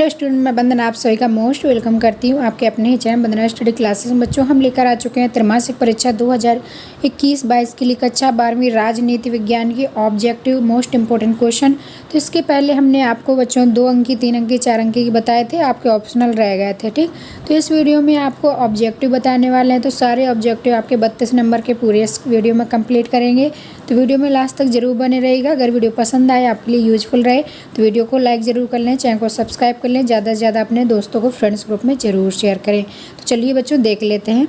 Hello student, मैं वंदना आप सभी का मोस्ट वेलकम करती हूँ आपके अपने ही चैनल वंदना स्टडी क्लासेस में। बच्चों, हम लेकर आ चुके हैं त्रैमासिक परीक्षा 2021-22 के लिए कक्षा 12वीं राजनीति विज्ञान की ऑब्जेक्टिव मोस्ट इंपॉर्टेंट क्वेश्चन। तो इसके पहले हमने आपको बच्चों 2 अंक की, 3 अंक की, 4 अंक की बताए थे, आपके ऑप्शनल रह गए थे। ठीक, तो इस वीडियो में आपको ऑब्जेक्टिव बताने वाले हैं। तो सारे ऑब्जेक्टिव आपके 32 नंबर के पूरे इस वीडियो में कंप्लीट करेंगे। तो वीडियो में लास्ट तक जरूर बने रहेगा। अगर वीडियो पसंद आए, आपके लिए यूजफुल रहे, तो वीडियो को लाइक ज़रूर कर लें, चैनल को सब्सक्राइब कर लें, ज़्यादा से ज़्यादा अपने दोस्तों को फ्रेंड्स ग्रुप में ज़रूर शेयर करें। तो चलिए बच्चों देख लेते हैं।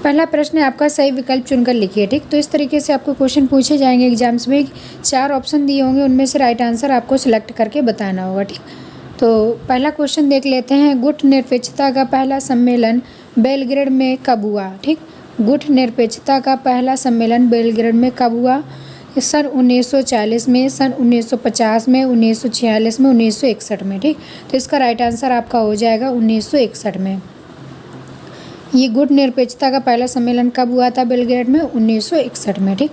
पहला प्रश्न है आपका, सही विकल्प चुनकर लिखिए। ठीक, तो इस तरीके से आपको क्वेश्चन पूछे जाएंगे एग्जाम्स में। 4 ऑप्शन दिए होंगे, उनमें से राइट आंसर आपको सिलेक्ट करके बताना होगा। ठीक, तो पहला क्वेश्चन देख लेते हैं। गुट निरपेक्षता का पहला सम्मेलन बेलग्रेड में कब हुआ? ठीक, गुट निरपेक्षता का पहला सम्मेलन बेलग्रेड में कब हुआ? सन 1940 में, सन 1950 में, 1946 में, 1961 में। ठीक, तो इसका राइट आंसर आपका हो जाएगा 1961 में। ये गुट निरपेक्षता का पहला सम्मेलन कब हुआ था बेलग्रेड में? 1961 में। ठीक,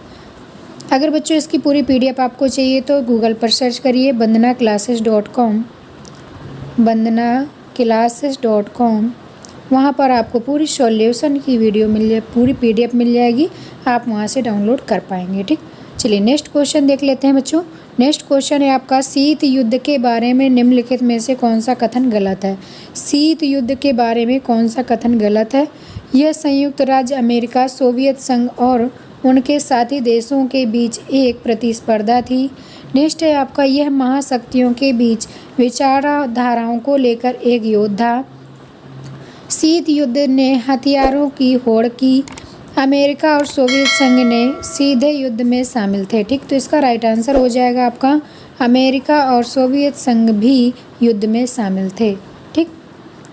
अगर बच्चों इसकी पूरी PDF आपको चाहिए तो गूगल पर सर्च करिए vandanaclasses.com, vandanaclasses.com। वहाँ पर आपको पूरी सॉल्यूशन की वीडियो मिल जाए, पूरी PDF मिल जाएगी, आप वहाँ से डाउनलोड कर पाएंगे। ठीक, चलिए नेक्स्ट क्वेश्चन देख लेते हैं बच्चों। नेक्स्ट क्वेश्चन है आपका, शीत युद्ध के बारे में निम्नलिखित में से कौन सा कथन गलत है? शीत युद्ध के बारे में कौन सा कथन गलत है? यह संयुक्त राज्य अमेरिका, सोवियत संघ और उनके साथी देशों के बीच एक प्रतिस्पर्धा थी। नेक्स्ट है आपका, यह महाशक्तियों के बीच विचारधाराओं को लेकर एक योद्धा। शीत युद्ध ने हथियारों की होड़ की। अमेरिका और सोवियत संघ ने सीधे युद्ध में शामिल थे। ठीक, तो इसका राइट आंसर हो जाएगा आपका, अमेरिका और सोवियत संघ भी युद्ध में शामिल थे। ठीक,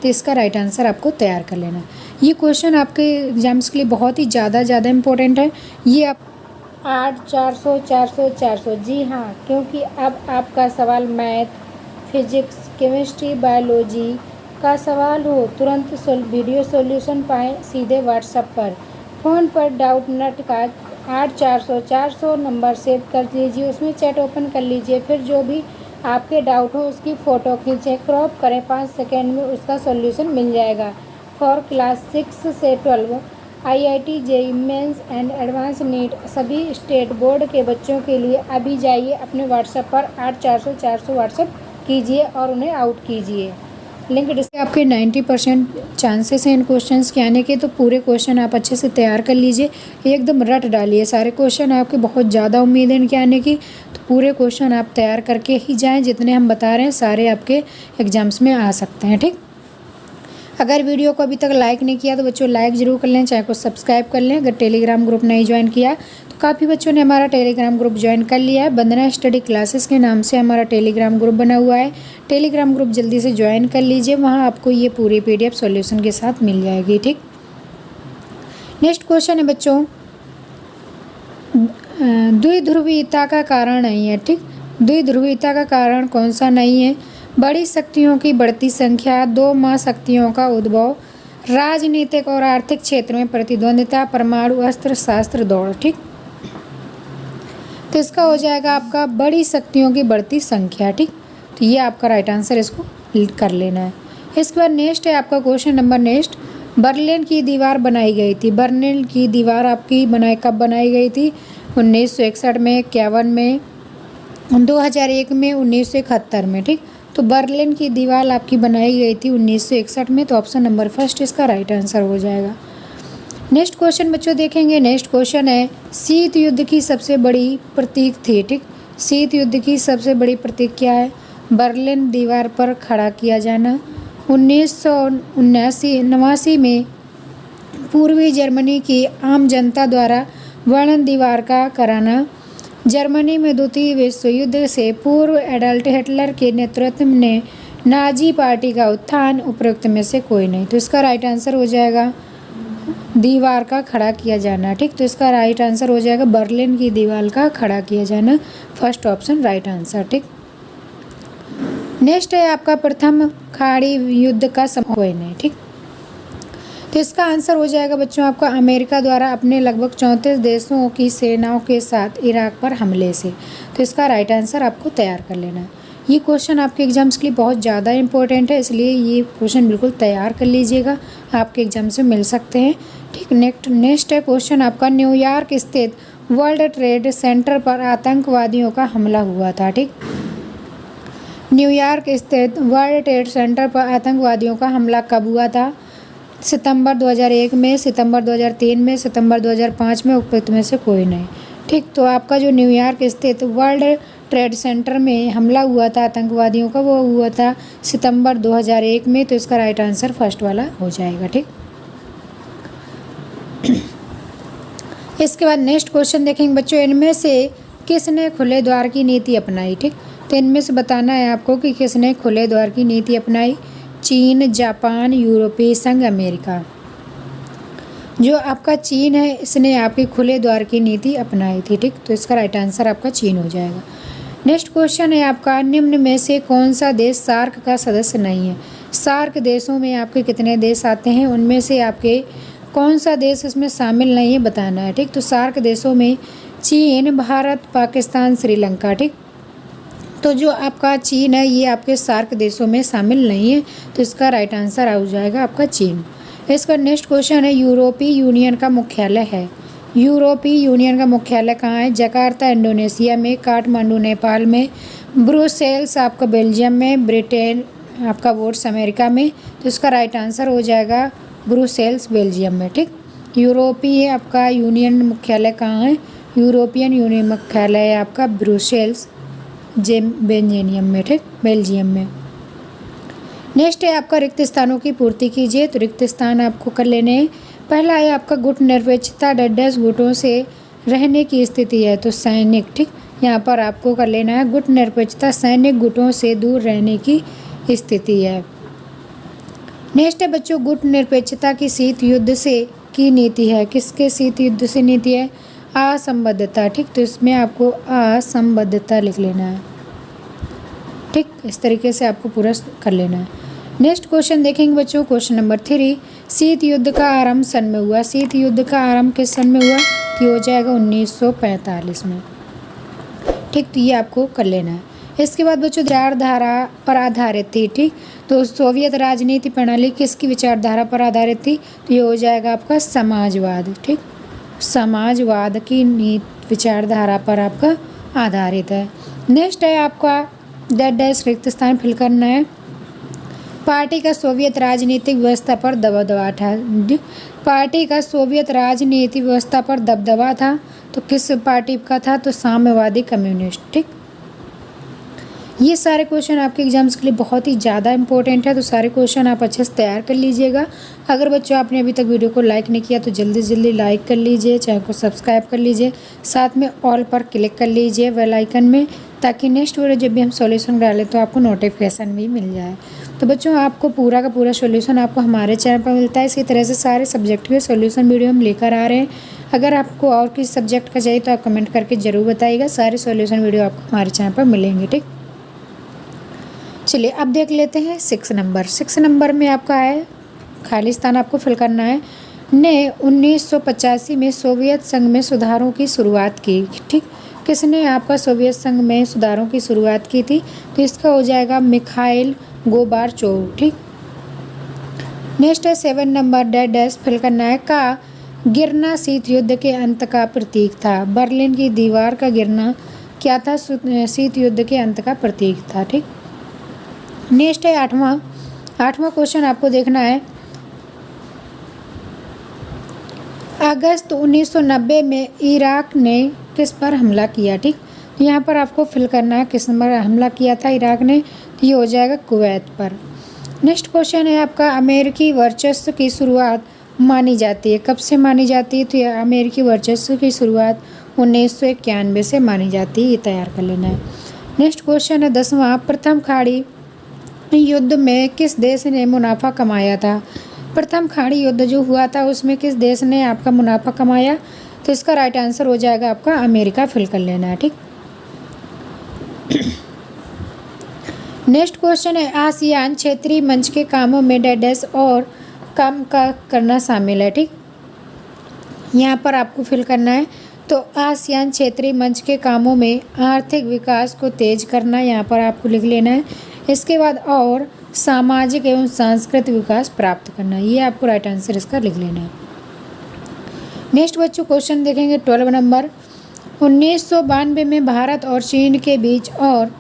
तो इसका राइट आंसर आपको तैयार कर लेना है। ये क्वेश्चन आपके एग्जाम्स के लिए बहुत ही ज़्यादा इम्पोर्टेंट है। ये आप 8, 400, 400, 400, जी हाँ, क्योंकि अब आपका सवाल मैथ, फिजिक्स, केमिस्ट्री, बायोलॉजी का सवाल हो, तुरंत वीडियो सॉल्यूशन पाएँ सीधे व्हाट्सएप पर। फ़ोन पर डाउट नट का 8, 400, 400 नंबर सेव कर लीजिए, उसमें चैट ओपन कर लीजिए, फिर जो भी आपके डाउट हो उसकी फ़ोटो खींचें, क्रॉप करें, 5 सेकेंड में उसका सॉल्यूशन मिल जाएगा। फॉर क्लास 6 से 12 IIT JEE mains and advance NEET सभी स्टेट बोर्ड के बच्चों के लिए अभी जाइए अपने व्हाट्सएप पर 8, 400, 400 व्हाट्सएप कीजिए और उन्हें आउट कीजिए। Link display. आपके 90% चांसेस हैं इन क्वेश्चंस के आने के, तो पूरे क्वेश्चन आप अच्छे से तैयार कर लीजिए, एकदम रट डालिए सारे क्वेश्चन। आपके बहुत ज़्यादा उम्मीद है इनके आने की, तो पूरे क्वेश्चन आप तैयार करके ही जाएं। जितने हम बता रहे हैं सारे आपके एग्जाम्स में आ सकते हैं। ठीक, अगर वीडियो को अभी तक लाइक नहीं किया तो बच्चों लाइक ज़रूर कर लें, चैनल को सब्सक्राइब कर लें। अगर टेलीग्राम ग्रुप नहीं ज्वाइन किया तो काफ़ी बच्चों ने हमारा टेलीग्राम ग्रुप ज्वाइन कर लिया है। वंदना स्टडी क्लासेस के नाम से हमारा टेलीग्राम ग्रुप बना हुआ है। टेलीग्राम ग्रुप जल्दी से ज्वाइन कर लीजिए, वहाँ आपको ये पूरी PDF सॉल्यूशन के साथ मिल जाएगी। ठीक, नेक्स्ट क्वेश्चन है बच्चों, द्विध्रुवीयता का कारण नहीं है। ठीक, द्विध्रुवीयता का कारण कौन सा नहीं है? बड़ी शक्तियों की बढ़ती संख्या, 2 महाशक्तियों का उद्भव, राजनीतिक और आर्थिक क्षेत्र में प्रतिद्वंदिता, परमाणु अस्त्र शास्त्र दौड़। ठीक, तो इसका हो जाएगा आपका बड़ी शक्तियों की बढ़ती संख्या। ठीक, तो ये आपका राइट आंसर, इसको कर लेना है। इसके बाद नेक्स्ट है आपका क्वेश्चन नंबर नेक्स्ट, बर्लिन की दीवार बनाई गई थी। बर्लिन की दीवार आपकी कब बनाई गई थी? 1961 में, 51 में, 2001 में, 1971 में। ठीक, तो बर्लिन की दीवार आपकी बनाई गई थी 1961 में, तो ऑप्शन नंबर फर्स्ट इसका राइट आंसर हो जाएगा। नेक्स्ट क्वेश्चन बच्चों देखेंगे। नेक्स्ट क्वेश्चन है, शीत युद्ध की सबसे बड़ी प्रतीक थी। ठीक, शीत युद्ध की सबसे बड़ी प्रतीक क्या है? बर्लिन दीवार पर खड़ा किया जाना। 1989 में पूर्वी जर्मनी की आम जनता द्वारा वर्णन दीवार का कराना। जर्मनी में द्वितीय विश्व युद्ध से पूर्व एडल्ट हिटलर के नेतृत्व में नाजी पार्टी का उत्थान। उपरोक्त में से कोई नहीं, तो इसका राइट आंसर हो जाएगा दीवार का खड़ा किया जाना। ठीक, तो इसका राइट आंसर हो जाएगा बर्लिन की दीवार का खड़ा किया जाना, फर्स्ट ऑप्शन राइट आंसर। ठीक, नेक्स्ट है आपका, प्रथम खाड़ी युद्ध का समय कोई नहीं। ठीक, तो इसका आंसर हो जाएगा बच्चों आपका अमेरिका द्वारा अपने लगभग 34 देशों की सेनाओं के साथ इराक पर हमले से। तो इसका राइट आंसर आपको तैयार कर लेना है। ये क्वेश्चन आपके एग्जाम्स के लिए बहुत ज़्यादा इंपॉर्टेंट है, इसलिए ये क्वेश्चन बिल्कुल तैयार कर लीजिएगा, आपके एग्जाम से मिल सकते हैं। ठीक, नेक्स्ट है क्वेश्चन आपका, न्यूयॉर्क स्थित वर्ल्ड ट्रेड सेंटर पर आतंकवादियों का हमला हुआ था। ठीक, न्यूयॉर्क स्थित वर्ल्ड ट्रेड सेंटर पर आतंकवादियों का हमला कब हुआ था? सितंबर 2001 में, सितंबर 2003 में, सितंबर 2005 में, उपयुक्त में से कोई नहीं। ठीक, तो आपका जो न्यूयॉर्क स्थित वर्ल्ड ट्रेड सेंटर में हमला हुआ था आतंकवादियों का, वो हुआ था सितंबर 2001 में, तो इसका राइट आंसर फर्स्ट वाला हो जाएगा। ठीक, इसके बाद नेक्स्ट क्वेश्चन देखेंगे बच्चों, इनमें से किसने खुले द्वार की नीति अपनाई? ठीक, तो इनमें से बताना है आपको कि किसने खुले द्वार की नीति अपनाई। चीन, जापान, यूरोपीय संघ, अमेरिका। जो आपका चीन है, इसने आपकी खुले द्वार की नीति अपनाई थी। ठीक, तो इसका राइट आंसर आपका चीन हो जाएगा। नेक्स्ट क्वेश्चन है आपका, निम्न में से कौन सा देश सार्क का सदस्य नहीं है? सार्क देशों में आपके कितने देश आते हैं, उनमें से आपके कौन सा देश इसमें शामिल नहीं है बताना है। ठीक, तो सार्क देशों में चीन, भारत, पाकिस्तान, श्रीलंका। ठीक, तो जो आपका चीन है ये आपके सार्क देशों में शामिल नहीं है, तो इसका राइट आंसर हो जाएगा आपका चीन। इसका नेक्स्ट क्वेश्चन है, यूरोपीय यूनियन का मुख्यालय है। यूरोपीय यूनियन का मुख्यालय कहाँ है? जकार्ता इंडोनेशिया में, काठमांडू नेपाल में, ब्रुसेल्स आपका बेल्जियम में, ब्रिटेन आपका वोट्स अमेरिका में, तो इसका राइट आंसर हो जाएगा ब्रुसेल्स बेल्जियम में। ठीक, यूरोपीय आपका यूनियन मुख्यालय कहाँ है? यूरोपियन यूनियन मुख्यालय है आपका ब्रुसेल्स बेल्जियम में। ठीक, बेल्जियम में। नेक्स्ट है आपका, रिक्त स्थानों की पूर्ति कीजिए। तो रिक्त स्थान आपको कर लेने हैं। पहला है आपका, गुट निरपेक्षता, डड्डस गुटों से रहने की स्थिति है, तो सैनिक। ठीक, यहाँ पर आपको कर लेना है गुट निरपेक्षता, सैनिक गुटों से दूर रहने की स्थिति है। नेक्स्ट है बच्चों, गुट निरपेक्षता की शीत युद्ध से की नीति है। किसके शीत युद्ध से नीति है? असंबद्धता। ठीक, तो इसमें आपको असंबद्धता लिख लेना है। ठीक, इस तरीके से आपको पूरा कर लेना है। नेक्स्ट क्वेश्चन देखेंगे बच्चों, क्वेश्चन नंबर 3, शीत युद्ध का आरंभ सन में हुआ। शीत युद्ध का आरंभ किस सन में हुआ? तो हो जाएगा 1945 में। ठीक, तो ये आपको कर लेना है। इसके बाद बच्चों, विचारधारा पर आधारित थी। ठीक, तो सोवियत राजनीति प्रणाली किसकी विचारधारा पर आधारित थी? तो ये हो जाएगा आपका समाजवाद। ठीक, समाजवाद की विचारधारा पर आपका आधारित है। नेक्स्ट है आपका, डैश रिक्त स्थान फिल करना है। पार्टी का सोवियत राजनीतिक व्यवस्था पर दबदबा था। पार्टी का सोवियत राजनीतिक व्यवस्था पर दबदबा था, तो किस पार्टी का था? तो साम्यवादी कम्युनिस्ट। ठीक, ये सारे क्वेश्चन आपके एग्जाम्स के लिए बहुत ही ज़्यादा इंपॉर्टेंट है, तो सारे क्वेश्चन आप अच्छे से तैयार कर लीजिएगा। अगर बच्चों आपने अभी तक वीडियो को लाइक नहीं किया तो जल्दी से जल्दी लाइक कर लीजिए, चैनल को सब्सक्राइब कर लीजिए, साथ में ऑल पर क्लिक कर लीजिए बेल आइकन में, ताकि नेक्स्ट वीडियो जब भी हम सॉल्यूशन डालें तो आपको नोटिफिकेशन भी मिल जाए। तो बच्चों आपको पूरा का पूरा सॉल्यूशन आपको हमारे चैनल पर मिलता है। इसी तरह से सारे सब्जेक्ट के सॉल्यूशन वीडियो हम लेकर आ रहे हैं। अगर आपको और किस सब्जेक्ट का चाहिए तो आप कमेंट करके ज़रूर बताइएगा। सारे सॉल्यूशन वीडियो आपको हमारे चैनल पर मिलेंगे। ठीक, चलिए अब देख लेते हैं 6 नंबर। 6 नंबर में आपका है, खाली स्थान आपको फिल करना है। ने 1985 में सोवियत संघ में सुधारों की शुरुआत की। ठीक, किसने आपका सोवियत संघ में सुधारों की शुरुआत की थी? तो इसका हो जाएगा मिखाइल गोबारचोव। ठीक, नेक्स्ट है 7 नंबर, डैश फिल करना है। का गिरना शीत युद्ध के अंत का प्रतीक था। बर्लिन की दीवार का गिरना क्या था? शीत युद्ध के अंत का प्रतीक था। ठीक, नेक्स्ट है 8वां क्वेश्चन आपको देखना है। अगस्त 1990 में इराक ने किस पर हमला किया? ठीक, तो यहाँ पर आपको फिल करना है किस पर हमला किया था इराक ने, तो ये हो जाएगा कुवैत पर। नेक्स्ट क्वेश्चन है आपका, अमेरिकी वर्चस्व की शुरुआत मानी जाती है। कब से मानी जाती है? तो ये अमेरिकी वर्चस्व की शुरुआत 1991 से मानी जाती है, ये तैयार कर लेना है। नेक्स्ट क्वेश्चन है 10वां, प्रथम खाड़ी युद्ध में किस देश ने मुनाफा कमाया था? प्रथम खाड़ी युद्ध जो हुआ था उसमें किस देश ने आपका मुनाफा कमाया? तो इसका राइट आंसर हो जाएगा आपका अमेरिका, फिल कर लेना है। ठीक, नेक्स्ट क्वेश्चन है, आसियान क्षेत्रीय मंच के कामों में डैश और काम का करना शामिल है। ठीक, यहाँ पर आपको फिल करना है तो आसियान क्षेत्रीय मंच के कामों में आर्थिक विकास को तेज करना, यहाँ पर आपको लिख लेना है। इसके बाद और सामाजिक एवं सांस्कृतिक विकास प्राप्त करना, ये आपको राइट आंसर इसका लिख लेना है। नेक्स्ट बच्चों क्वेश्चन देखेंगे 12 नंबर। 1992 में भारत और चीन के बीच और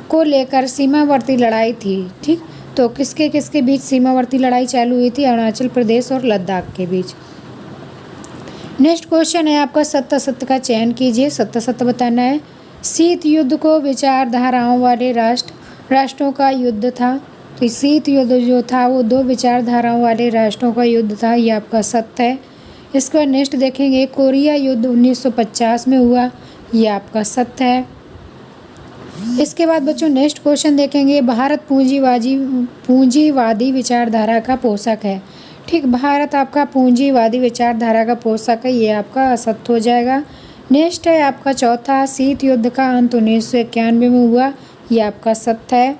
को लेकर सीमावर्ती लड़ाई थी, ठीक। तो किसके किसके बीच सीमावर्ती लड़ाई चालू हुई थी? अरुणाचल प्रदेश और लद्दाख के बीच। नेक्स्ट क्वेश्चन है आपका सत्य असत्य का चयन कीजिए, सत्य असत्य बताना है। शीत युद्ध को विचारधाराओं वाले राष्ट्रों का युद्ध था। तो शीत युद्ध जो था वो दो विचारधाराओं वाले राष्ट्रों का युद्ध था, ये आपका सत्य है। इसके बाद नेक्स्ट देखेंगे कोरिया युद्ध 1950 में हुआ, ये आपका सत्य है। इसके बाद बच्चों नेक्स्ट क्वेश्चन देखेंगे भारत पूंजीवादी विचारधारा का पोषक है, ठीक। भारत आपका पूंजीवादी विचारधारा का पोषक है, ये आपका असत्य हो जाएगा। नेक्स्ट है आपका चौथा शीत युद्ध का अंत 1991 में हुआ, ये आपका सत्य है।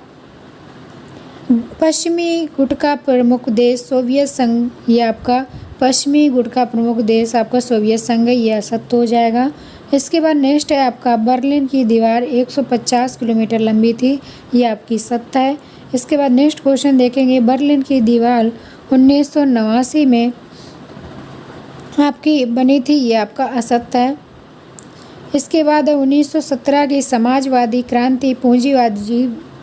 पश्चिमी गुट का प्रमुख देश सोवियत संघ, ये आपका पश्चिमी गुट का प्रमुख देश आपका सोवियत संघ है, ये असत्य हो जाएगा। इसके बाद नेक्स्ट है आपका बर्लिन की दीवार 150 किलोमीटर लंबी थी, ये आपकी सत्य है। इसके बाद नेक्स्ट क्वेश्चन देखेंगे बर्लिन की दीवार 1989 में आपकी बनी थी, ये आपका असत्य है। इसके बाद 1917 की समाजवादी क्रांति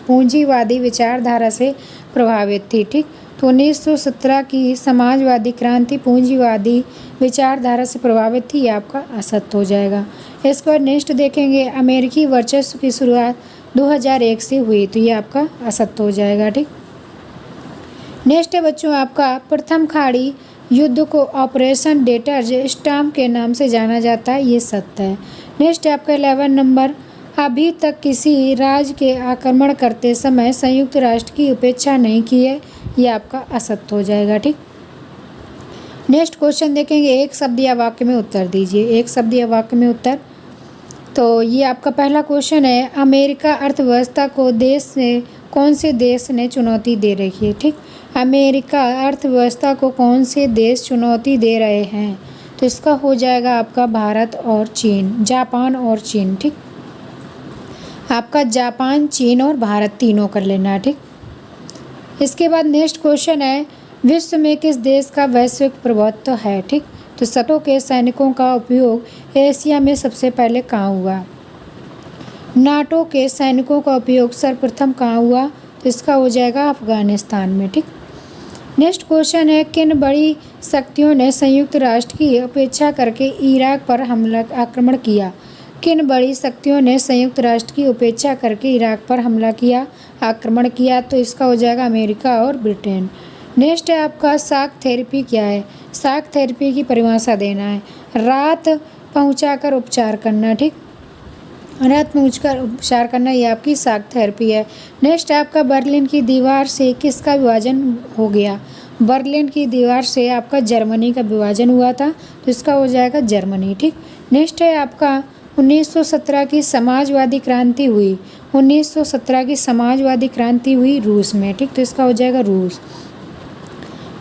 पूंजीवादी विचारधारा से प्रभावित थी, ठीक। तो 1917 की समाजवादी क्रांति पूंजीवादी विचारधारा से प्रभावित थी, ये आपका असत्य हो जाएगा। इसके बाद नेक्स्ट देखेंगे अमेरिकी वर्चस्व की शुरुआत 2001 से हुई, तो ये आपका असत्य हो जाएगा, ठीक। नेक्स्ट है बच्चों आपका प्रथम खाड़ी युद्ध को ऑपरेशन डेटर्ज स्टार्म के नाम से जाना जाता है, ये सत्य है। नेक्स्ट है आपका 11 नंबर। अभी तक किसी राज्य के आक्रमण करते समय संयुक्त राष्ट्र की उपेक्षा नहीं की है, ये आपका असत्य हो जाएगा, ठीक। नेक्स्ट क्वेश्चन देखेंगे एक शब्द या वाक्य में उत्तर दीजिए, एक शब्द या वाक्य में उत्तर। तो ये आपका पहला क्वेश्चन है अमेरिका अर्थव्यवस्था को कौन से देश ने चुनौती दे रही है, ठीक। अमेरिका अर्थव्यवस्था को कौन से देश चुनौती दे रहे हैं? तो इसका हो जाएगा आपका भारत और चीन, जापान और चीन, ठीक। आपका जापान, चीन और भारत तीनों कर लेना, ठीक। इसके बाद नेक्स्ट क्वेश्चन है विश्व में किस देश का वैश्विक प्रभुत्व है, ठीक। तो सटो के सैनिकों का उपयोग एशिया में सबसे पहले कहाँ हुआ? नाटो के सैनिकों का उपयोग सर्वप्रथम कहाँ हुआ? तो इसका हो जाएगा अफगानिस्तान में, ठीक। नेक्स्ट क्वेश्चन है किन बड़ी शक्तियों ने संयुक्त राष्ट्र की उपेक्षा करके इराक पर आक्रमण किया? किन बड़ी शक्तियों ने संयुक्त राष्ट्र की उपेक्षा करके इराक पर हमला किया, आक्रमण किया? तो इसका हो जाएगा अमेरिका और ब्रिटेन। नेक्स्ट है आपका शॉक थेरेपी क्या है? शॉक थेरेपी की परिभाषा देना है। रात पहुंचाकर उपचार करना, ठीक। रात पहुंचकर उपचार करना, ये आपकी शॉक थेरेपी है। नेक्स्ट है आपका बर्लिन की दीवार से किसका विभाजन हो गया? बर्लिन की दीवार से आपका जर्मनी का विभाजन हुआ था, तो इसका हो जाएगा जर्मनी, ठीक। नेक्स्ट है आपका 1917 की समाजवादी क्रांति हुई, 1917 की समाजवादी क्रांति हुई रूस में, ठीक। तो इसका हो जाएगा रूस।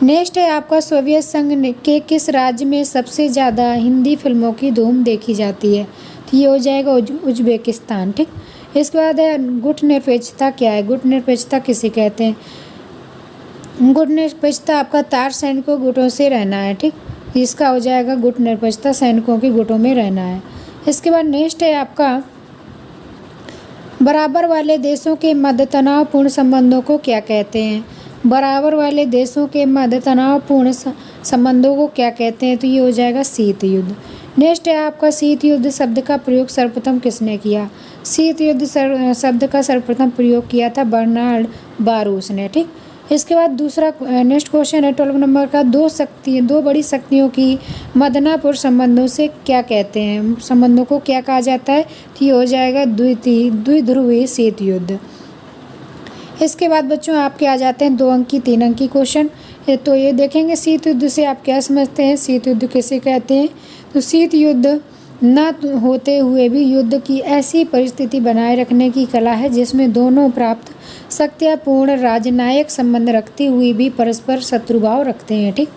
नेक्स्ट है आपका सोवियत संघ के किस राज्य में सबसे ज़्यादा हिंदी फिल्मों की धूम देखी जाती है? तो ये हो जाएगा उज्बेकिस्तान, ठीक। इसके बाद है गुट निरपेक्षता क्या है? गुट निरपेक्षता किसे कहते हैं? गुट निरपेक्षता आपका तार सैनिकों गुटों से रहना है, ठीक। इसका हो जाएगा गुट निरपेक्षता सैनिकों के गुटों में रहना है। इसके बाद नेक्स्ट है आपका बराबर वाले देशों के मध्य तनावपूर्ण संबंधों को क्या कहते हैं? बराबर वाले देशों के मध्य तनावपूर्ण संबंधों को क्या कहते हैं? तो ये हो जाएगा शीत युद्ध। नेक्स्ट है आपका शीत युद्ध शब्द का प्रयोग सर्वप्रथम किसने किया? शीत युद्ध शब्द का सर्वप्रथम प्रयोग किया था बर्नार्ड बारूस ने, ठीक। इसके बाद दूसरा नेक्स्ट क्वेश्चन है 12 नंबर का दो बड़ी शक्तियों की मदनापुर संबंधों से क्या कहते हैं? संबंधों को क्या कहा जाता है? तो ये हो जाएगा द्विध्रुवीय शीत युद्ध। इसके बाद बच्चों आपके आ जाते हैं 2 अंकी 3 अंकी क्वेश्चन। तो ये देखेंगे शीत युद्ध से आप क्या समझते हैं, शीत युद्ध किसे कहते हैं? तो शीत युद्ध न होते हुए भी युद्ध की ऐसी परिस्थिति बनाए रखने की कला है जिसमें दोनों प्राप्त शक्तियाँ पूर्ण राजनयिक संबंध रखती हुई भी परस्पर शत्रुभाव रखते हैं, ठीक।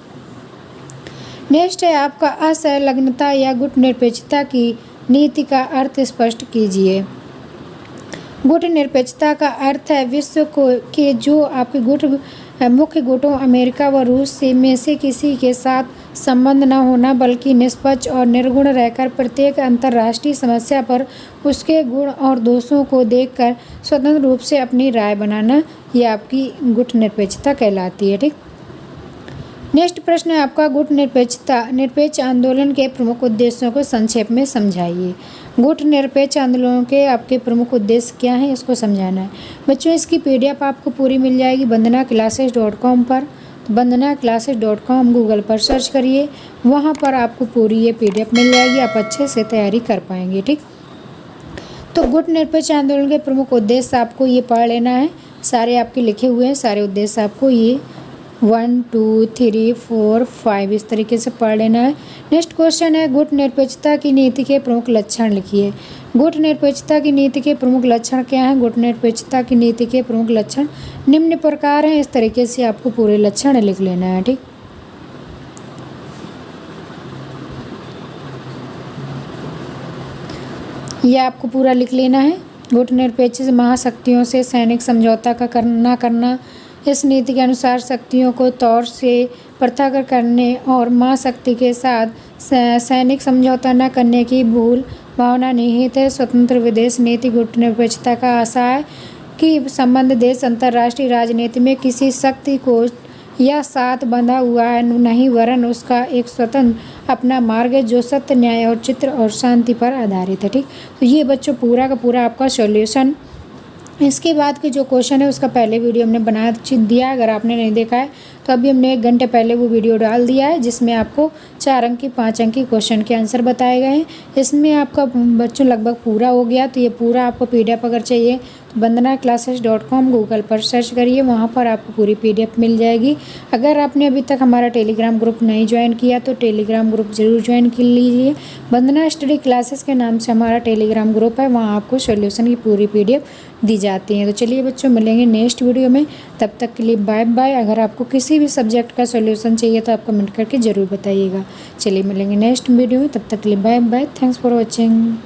नेक्स्ट है आपका असंलग्नता या गुटनिरपेक्षता की नीति का अर्थ स्पष्ट कीजिए। गुटनिरपेक्षता का अर्थ है विश्व को के जो आपके मुख्य गुटों अमेरिका व रूस में से किसी के साथ संबंध न होना, बल्कि निष्पक्ष और निर्गुण रहकर प्रत्येक अंतर्राष्ट्रीय समस्या पर उसके गुण और दोषों को देखकर स्वतंत्र रूप से अपनी राय बनाना, यह आपकी गुटनिरपेक्षता कहलाती है। ठीक। नेक्स्ट प्रश्न है आपका गुटनिरपेक्षता निरपेक्ष आंदोलन के प्रमुख उद्देश्यों को संक्षेप में समझाइए। गुटनिरपेक्ष आंदोलन के आपके प्रमुख उद्देश्य क्या हैं, इसको समझाना है। बच्चों इसकी PDF आपको पूरी मिल जाएगी bandanaclasses.com पर। तो bandanaclasses.com गूगल पर सर्च करिए, वहाँ पर आपको पूरी ये PDF मिल जाएगी, आप अच्छे से तैयारी कर पाएंगे। ठीक। तो गुटनिरपेक्ष आंदोलन के प्रमुख उद्देश्य आपको ये पढ़ लेना है, सारे आपके लिखे हुए हैं, सारे उद्देश्य आपको ये 1 2 3 4 5 इस तरीके से पढ़ लेना है। नेक्स्ट क्वेश्चन है गुटनिरपेक्षता की नीति के प्रमुख लक्षण लिखिए। गुटनिरपेक्षता की नीति के प्रमुख लक्षण क्या हैं? गुटनिरपेक्षता की नीति के प्रमुख लक्षण निम्न प्रकार हैं, इस तरीके से आपको पूरे लक्षण लिख लेना है। ठीक। यह आपको पूरा लिख लेना है। गुटनिरपेक्ष महाशक्तियों से सैनिक समझौता का करना, इस नीति के अनुसार शक्तियों को तौर से पृथक करने और महाशक्ति के साथ सैनिक समझौता न करने की भूल भावना निहित है। स्वतंत्र विदेश नीति गुटनिरपेक्षता का आशा है कि संबंध देश अंतर्राष्ट्रीय राजनीति में किसी शक्ति को या साथ बंधा हुआ है नहीं, वरन उसका एक स्वतंत्र अपना मार्ग है जो सत्य, न्याय और चित्र और शांति पर आधारित है। ठीक। तो ये बच्चों पूरा का पूरा आपका सॉल्यूशन। इसके बाद के जो क्वेश्चन है उसका पहले वीडियो हमने बना दिया है, अगर आपने नहीं देखा है तो अभी हमने 1 घंटे पहले वो वीडियो डाल दिया है, जिसमें आपको 4 अंक की 5 अंक की क्वेश्चन के आंसर बताए गए हैं। इसमें आपका बच्चों लगभग पूरा हो गया। तो ये पूरा आपको PDF अगर चाहिए तो bandanaclasses.com गूगल पर सर्च करिए, वहाँ पर आपको पूरी PDF मिल जाएगी। अगर आपने अभी तक हमारा टेलीग्राम ग्रुप नहीं ज्वाइन किया तो टेलीग्राम ग्रुप ज़रूर ज्वाइन कर लीजिए। वंदना स्टडी क्लासेस के नाम से हमारा टेलीग्राम ग्रुप है, वहाँ आपको सॉल्यूशन की पूरी PDF दी जाती है। तो चलिए बच्चों मिलेंगे नेक्स्ट वीडियो में, तब तक के लिए बाय बाय। अगर आपको किसी भी सब्जेक्ट का सॉल्यूशन चाहिए तो आप कमेंट करके ज़रूर बताइएगा। चलिए मिलेंगे नेक्स्ट वीडियो में, तब तक के लिए bye bye. Thanks for watching.